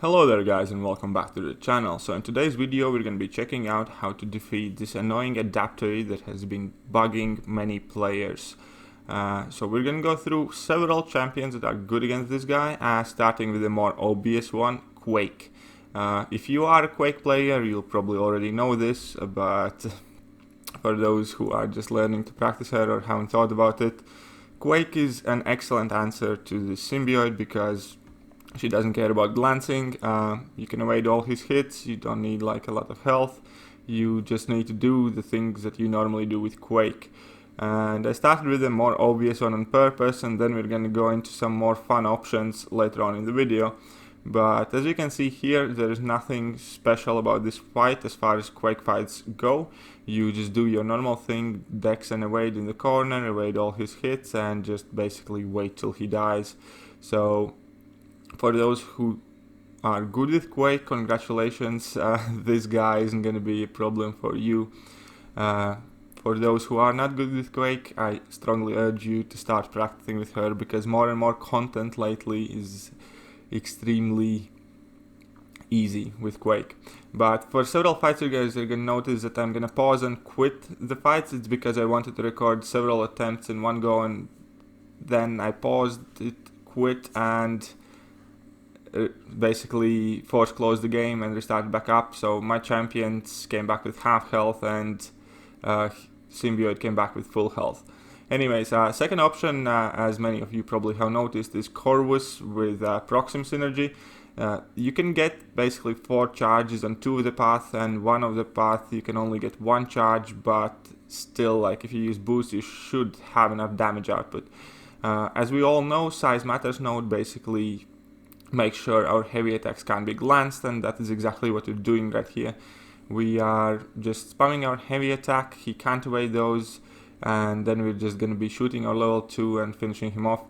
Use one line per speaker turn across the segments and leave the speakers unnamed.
Hello there guys and welcome back to the channel. So in today's video we're going to be checking out how to defeat this annoying Adaptoid that has been bugging many players. So we're going to go through several champions that are good against this guy, starting with the more obvious one, Quake. If you are a Quake player you'll probably already know this, but for those who are just learning to practice her or haven't thought about it, Quake is an excellent answer to the symbiote because she doesn't care about glancing. You can evade all his hits. You don't need like a lot of health. You just need to do the things that you normally do with Quake. And I started with the more obvious one on purpose, and then we're going to go into some more fun options later on in the video. But as you can see here, there is nothing special about this fight as far as Quake fights go. You just do your normal thing, dex and evade in the corner, evade all his hits, and just basically wait till he dies. So for those who are good with Quake, congratulations, this guy isn't going to be a problem for you. For those who are not good with Quake, I strongly urge you to start practicing with her because more and more content lately is extremely easy with Quake. But for several fights you guys are going to notice that I'm going to pause and quit the fights. It's because I wanted to record several attempts in one go, and then I paused it, quit, and basically force closed the game and restarted back up. So my champions came back with half health and symbiote came back with full health. Anyways, second option, as many of you probably have noticed, is Corvus with Proxim synergy. You can get basically 4 charges on 2 of the path, and one of the path you can only get 1 charge, but still, like if you use boost you should have enough damage output. As we all know, size matters node basically make sure our heavy attacks can be glanced, and that is exactly what we're doing right here. We are just spamming our heavy attack, he can't evade those, and then we're just going to be shooting our level 2 and finishing him off.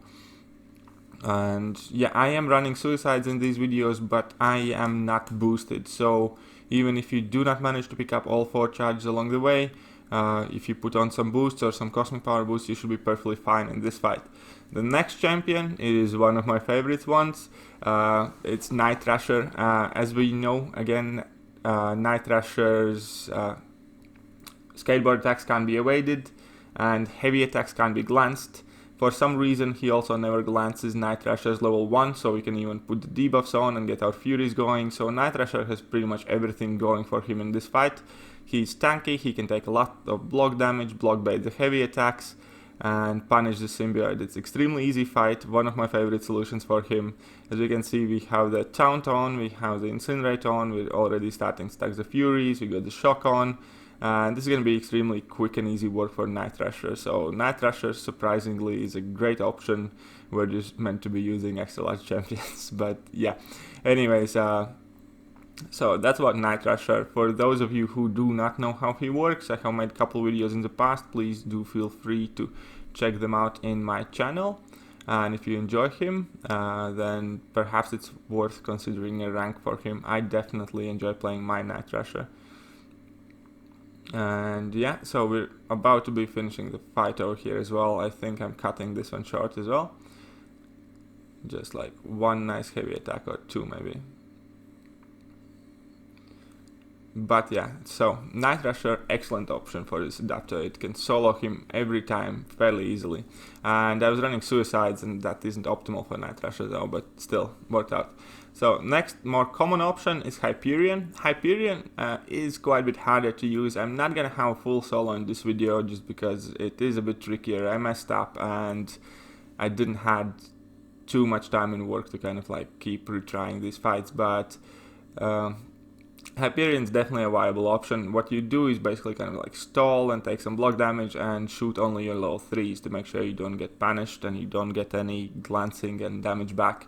And yeah, I am running suicides in these videos, but I am not boosted, so even if you do not manage to pick up all 4 charges along the way, if you put on some boosts or some cosmic power boosts, you should be perfectly fine in this fight. The next champion is one of my favorite ones. It's Night Thrasher. As we know, again, Night Thrasher's skateboard attacks can be evaded and heavy attacks can be glanced. For some reason he also never glances Night Thrasher's level 1, so we can even put the debuffs on and get our furies going. So Night Thrasher has pretty much everything going for him in this fight. He's tanky, he can take a lot of block damage, block bait the heavy attacks, and punish the symbiote. It's extremely easy fight, one of my favorite solutions for him. As we can see, we have the taunt on, we have the incinerate on, we're already starting stacks the furies, we got the shock on, and this is going to be extremely quick and easy work for Night Thrasher. So Night Thrasher surprisingly is a great option. We're just meant to be using extra large champions, but yeah. Anyways, so that's about Night Thrasher. For those of you who do not know how he works, I have made a couple videos in the past. Please do feel free to check them out in my channel. And if you enjoy him, then perhaps it's worth considering a rank for him. I definitely enjoy playing my Night Thrasher. And yeah, so we're about to be finishing the fight over here as well. I think I'm cutting this one short as well. Just like 1 nice heavy attack or 2 maybe. But yeah, so Night Thrasher, excellent option for this Adaptoid. It can solo him every time fairly easily. And I was running suicides and that isn't optimal for Night Thrasher though, but still worked out. So next, more common option is Hyperion. Hyperion is quite a bit harder to use. I'm not gonna have a full solo in this video just because it is a bit trickier. I messed up and I didn't had too much time in work to kind of like keep retrying these fights, but Hyperion is definitely a viable option. What you do is basically kind of like stall and take some block damage and shoot only your level 3s to make sure you don't get punished and you don't get any glancing and damage back.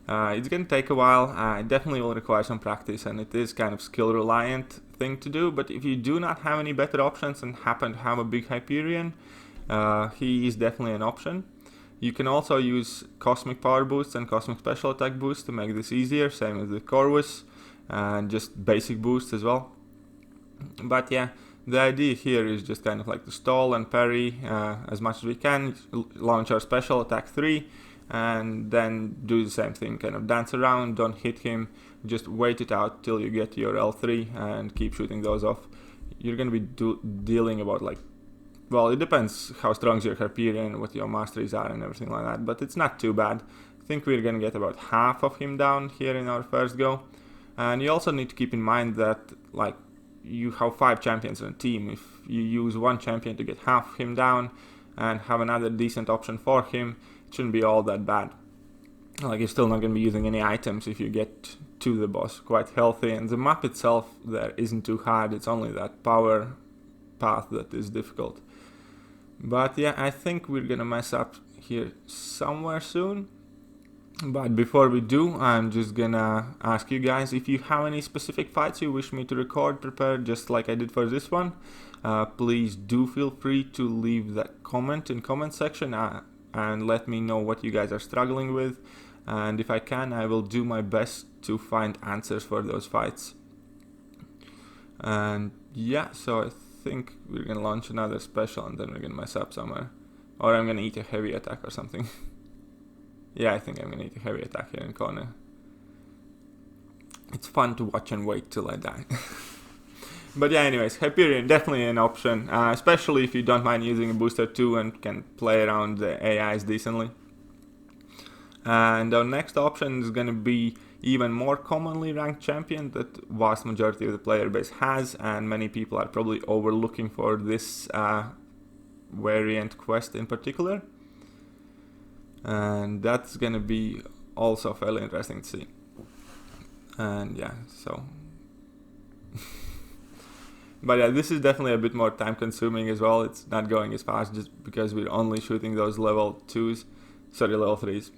It's going to take a while. It definitely will require some practice, and it is kind of skill reliant thing to do, but if you do not have any better options and happen to have a big Hyperion, he is definitely an option. You can also use cosmic power boosts and cosmic special attack boosts to make this easier, same as with Corvus, and just basic boosts as well. But yeah, the idea here is just kind of like to stall and parry as much as we can, launch our special attack 3, and then do the same thing, kind of dance around, don't hit him, just wait it out till you get your L3 and keep shooting those off. You're going to be dealing about like, well, it depends how strong is your Hyperion, what your masteries are and everything like that, but it's not too bad. I think we're going to get about half of him down here in our first go. And you also need to keep in mind that like you have 5 champions on a team. If you use one champion to get half him down and have another decent option for him, it shouldn't be all that bad. Like, you're still not going to be using any items if you get to the boss quite healthy, and the map itself there isn't too hard. It's only that power path that is difficult. But yeah, I think we're gonna mess up here somewhere soon. But before we do, I'm just gonna ask you guys if you have any specific fights you wish me to record, prepare, just like I did for this one. Please do feel free to leave that comment in comment section and let me know what you guys are struggling with. And if I can, I will do my best to find answers for those fights. And yeah, so I think we're gonna launch another special and then we're gonna mess up somewhere. Or I'm gonna eat a heavy attack or something. Yeah, I think I'm gonna eat a heavy attack here in corner. It's fun to watch and wait till I die. But yeah, anyways, Hyperion, definitely an option, especially if you don't mind using a booster too and can play around the AIs decently. And our next option is gonna be even more commonly ranked champion that vast majority of the player base has, and many people are probably overlooking for this variant quest in particular. And that's gonna be also fairly interesting to see. And yeah, so but yeah, this is definitely a bit more time consuming as well. It's not going as fast just because we're only shooting those level 3s.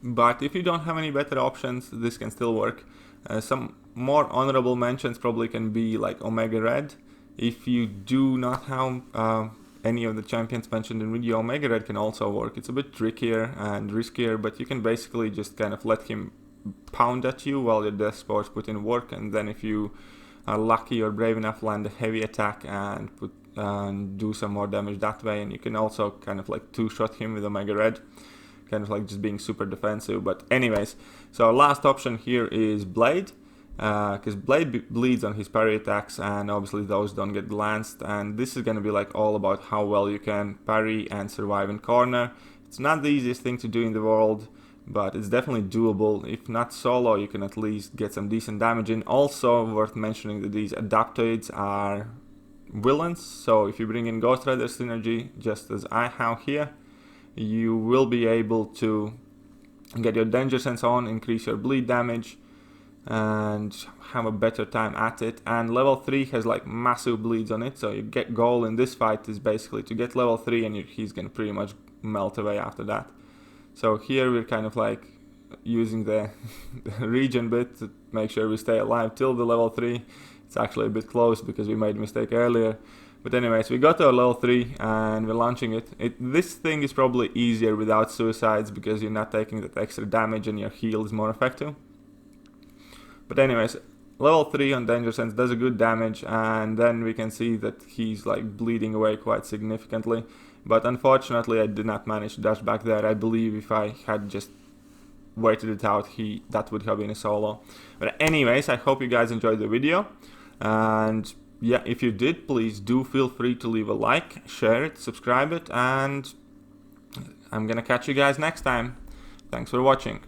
But if you don't have any better options, this can still work. Some more honorable mentions probably can be like Omega Red. If you do not have any of the champions mentioned in video, Omega Red can also work. It's a bit trickier and riskier, but you can basically just kind of let him pound at you while your death spores put in work, and then if you are lucky or brave enough, land a heavy attack and do some more damage that way. And you can also kind of like two-shot him with Omega Red, kind of like just being super defensive. But anyways, so our last option here is Blade, because Blade bleeds on his parry attacks, and obviously those don't get glanced, and this is going to be like all about how well you can parry and survive in corner. It's not the easiest thing to do in the world, but it's definitely doable. If not solo, you can at least get some decent damage in. Also worth mentioning that these Adaptoids are villains, so if you bring in Ghost Rider synergy, just as I have here, you will be able to get your danger sense on, increase your bleed damage, and have a better time at it. And level 3 has like massive bleeds on it, so your goal in this fight is basically to get level 3 and he's gonna pretty much melt away after that. So here we're kind of like using the regen bit to make sure we stay alive till the level 3. It's actually a bit close because we made a mistake earlier. But anyways, we got to our level 3 and we're launching it. This thing is probably easier without suicides because you're not taking that extra damage and your heal is more effective. But anyways, level 3 on Danger Sense does a good damage, and then we can see that he's like bleeding away quite significantly. But unfortunately I did not manage to dash back there. I believe if I had just waited it out, that would have been a solo. But anyways, I hope you guys enjoyed the video. And yeah, if you did, please do feel free to leave a like, share it, subscribe it, and I'm gonna catch you guys next time. Thanks for watching.